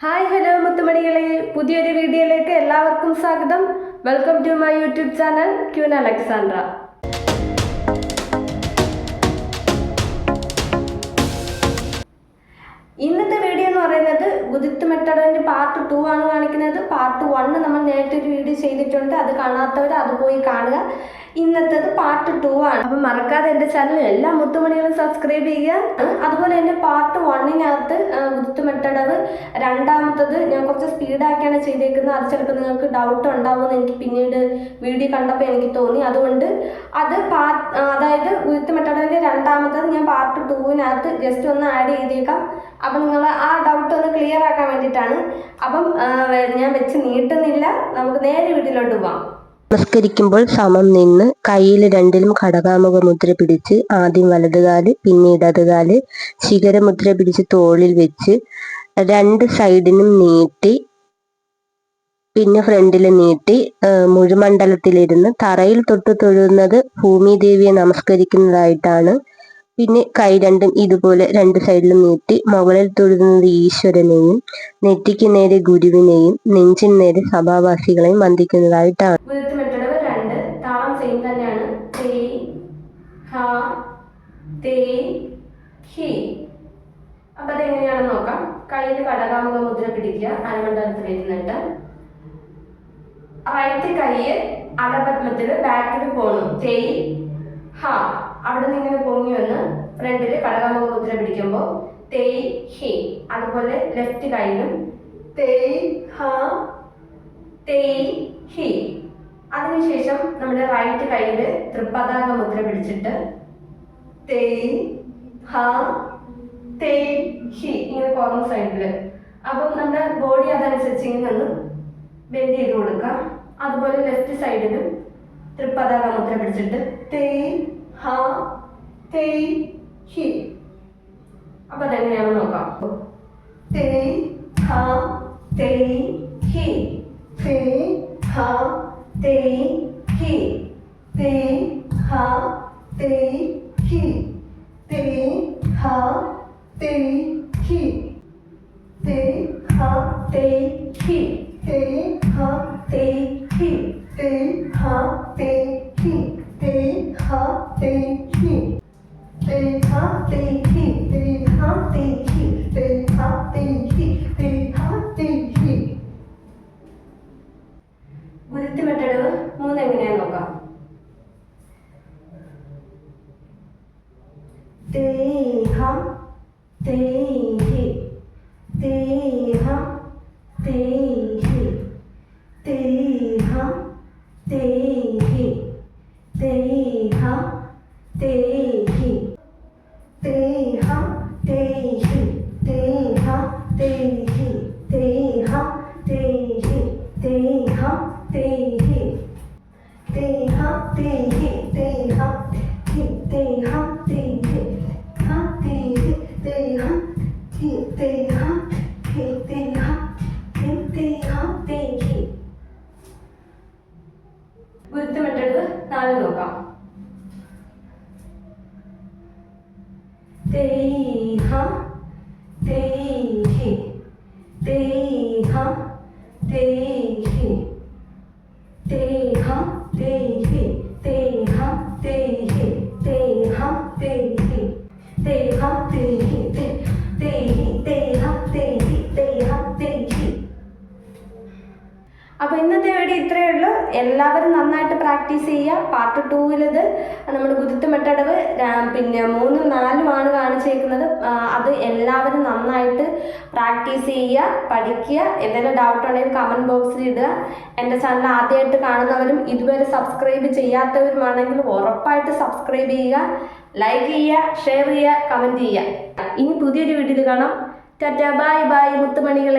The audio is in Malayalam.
ഹായ് ഹലോ മുത്തുമണികളെ, പുതിയൊരു വീഡിയോയിലേക്ക് എല്ലാവർക്കും സ്വാഗതം. Welcome to my YouTube channel Queen Alexandra. ഇന്നത്തെ വീഡിയോ എന്ന് പറയുന്നത് ഗുരുത്ത് മെത്തഡിന്റെ പാർട്ട് 2 ആണ് കാണിക്കുന്നത്. പാർട്ട് 1 നമ്മൾ നേരത്തെ ഒരു വീഡിയോ ചെയ്തിട്ടുണ്ട്, അത് കാണാത്തവർ അത് പോയി കാണുക. ഇന്നത്തേത് പാർട്ട് 2 ആണ്. അപ്പം മറക്കാതെ എൻ്റെ ചാനൽ എല്ലാ മുത്തുമണികളും സബ്സ്ക്രൈബ് ചെയ്യുക. അതുപോലെ തന്നെ പാർട്ട് 1-നകത്ത് ഗുരുത്ത് മെത്തഡ് രണ്ടാമത്തത് ഞാൻ കുറച്ച് സ്പീഡാക്കിയാണ് ചെയ്തേക്കുന്നത്. അത് ചിലപ്പോൾ നിങ്ങൾക്ക് ഡൗട്ട് ഉണ്ടാവുമെന്ന് എനിക്ക് പിന്നീട് വീഡിയോ കണ്ടപ്പോൾ എനിക്ക് തോന്നി. അതുകൊണ്ട് അത് അതായത് ഗുരുത്ത് മെത്തഡിന്റെ രണ്ടാമത്തത് ഞാൻ പാർട്ട് 2-നകത്ത് ജസ്റ്റ് ഒന്ന് ആഡ് ചെയ്തേക്കാം. അപ്പം നിങ്ങൾ ആ ഡൗട്ട് ഒന്ന് ക്ലിയർ ആക്കാൻ വേണ്ടിയിട്ടാണ്. അപ്പം ഞാൻ വെച്ച് നീട്ടുന്നില്ല, നമുക്ക് നേരെ വീട്ടിലോട്ട് പോവാം. നമസ്കരിക്കുമ്പോൾ സമം നിന്ന് കയ്യിൽ രണ്ടിലും ഘടകാമുഖ മുദ്ര പിടിച്ച് ആദ്യം വലതുകാല് പിന്നെ ഇടതുകാല് ശിഖരമുദ്ര പിടിച്ച് തോളിൽ വെച്ച് രണ്ട് സൈഡിനും നീട്ടി പിന്നെ ഫ്രണ്ടിൽ നീട്ടി മുഴുമണ്ഡലത്തിലിരുന്ന് തറയിൽ തൊട്ട് തൊഴുന്നത് ഭൂമിദേവിയെ നമസ്കരിക്കുന്നതായിട്ടാണ്. പിന്നെ കൈ രണ്ടും ഇതുപോലെ രണ്ട് സൈഡിലും നീട്ടി മുകളിൽ തൊഴുന്നത് ഈശ്വരനെയും നെറ്റിക്ക് നേരെ ഗുരുവിനെയും നെഞ്ചിന് നേരെ സഭാവാസികളെയും വന്ദിക്കുന്നതായിട്ടാണ്. അപ്പൊ അതെങ്ങനെയാണെന്ന് നോക്കാം. കയ്യിൽ ഘടകാമുഖ മുദ്ര പിടിക്കുക, അരമണ്ഡലത്തിൽ ഇരുന്നിട്ട് റൈറ്റ് കൈ അലപത്മത്തിൽ ബാക്കിൽ പോകണം. തേയ് ഹ, അവിടെ നിന്ന് ഇങ്ങനെ പൊങ്ങി വന്ന് ഫ്രണ്ടിൽ ഘടകാമുഖ മുദ്ര പിടിക്കുമ്പോൾ തേയ് ഹി. അതുപോലെ ലെഫ്റ്റ് കൈയിലും തേയ് ഹ തേയ് ഹി. അതിനുശേഷം നമ്മുടെ റൈറ്റ് കൈയിൽ തൃപ്പതാക മുദ്ര പിടിച്ചിട്ട് തേയ് ഹ തേയ് ഹി ഇങ്ങനെ കോർണർ സൈഡില്. അപ്പം നമ്മുടെ ബോഡി അതനുസരിച്ച് ഇങ്ങനെ ഒന്ന് ബെൻഡ് ചെയ്ത് കൊടുക്കാം. അതുപോലെ ലെഫ്റ്റ് സൈഡിലും തൃപ്പതാക മുദ്ര പിടിച്ചിട്ട് തേയ് ഹ തേയ് ഹി. അപ്പൊ അതെങ്ങനെയാണെന്ന് നോക്കാം. തേയ് ഹ തേയ് ഹി, തേയ് ഹ തേയ് ഹി, തേയ് ഹ തേയ് ഹി, തേയ് ഹ തേയ് ഹി, തേയ് ഹ തേയ് ഹി, തേയ് ഹ തേയ് ഹി, തേയ് ഹ തേയ് ഹി, തേയ് ഹ തേയ് ഹി, തേയ് ഹ തേയ് ഹി, തേയ് ഹ തേയ് ഹി, തേയ് ഹ തേയ് ഹി, തേയ് ഹ തേയ് ഹി. ഗുരുത്ത് മെത്തഡ് 3 എങ്ങനെയാന്ന് നോക്കാം. തേഹം തേഹി, തേഹം തേഹി, തേഹം തേഹി, തേഹം തേഹി, തേഹം തേഹി, തേഹം തേഹി, തേഹം തേഹി, തേഹം തേഹി, തേഹം തേഹി, തേഹം തേഹി, തേഹം തേഹി, തേഹം തേഹി, തേഹം തേഹി, തേഹം തേഹി, തേഹം തേഹി. ഗുരുത്ത് മെത്തഡ് 4 നോക്കാം. തേഹം തേഹി, തേഹം തേഹി, തേഹം തേഹി, തേഹം തേഹി, തേഹം തേഹി, തേഹം തേഹി, തേഹി, തേഹം തേഹി, തേഹം തേഹി. അപ്പോൾ ഇന്നത്തെ വീഡിയോ ഇത്രയേ ഉള്ളൂ. എല്ലാവരും നന്നായിട്ട് പ്രാക്ടീസ് ചെയ്യുക. പാർട്ട് 2-ലേത് നമ്മുടെ ഗുരുത്ത് മെത്തഡ് പിന്നെ 3, 4 കാണിച്ചേക്കുന്നത്. അത് എല്ലാവരും നന്നായിട്ട് പ്രാക്ടീസ് ചെയ്യുക, പഠിക്കുക. എന്തെങ്കിലും ഡൗട്ട് ഉണ്ടെങ്കിൽ കമൻറ്റ് ബോക്സിൽ ഇടുക. എൻ്റെ ചാനൽ ആദ്യമായിട്ട് കാണുന്നവരും ഇതുവരെ സബ്സ്ക്രൈബ് ചെയ്യാത്തവരുമാണെങ്കിൽ ഉറപ്പായിട്ട് സബ്സ്ക്രൈബ് ചെയ്യുക, ലൈക്ക് ചെയ്യുക, ഷെയർ ചെയ്യുക, കമൻറ്റ് ചെയ്യുക. ഇനി പുതിയൊരു വീഡിയോയിൽ കാണാം. Tata, bye bye മുത്തുമണികൾ.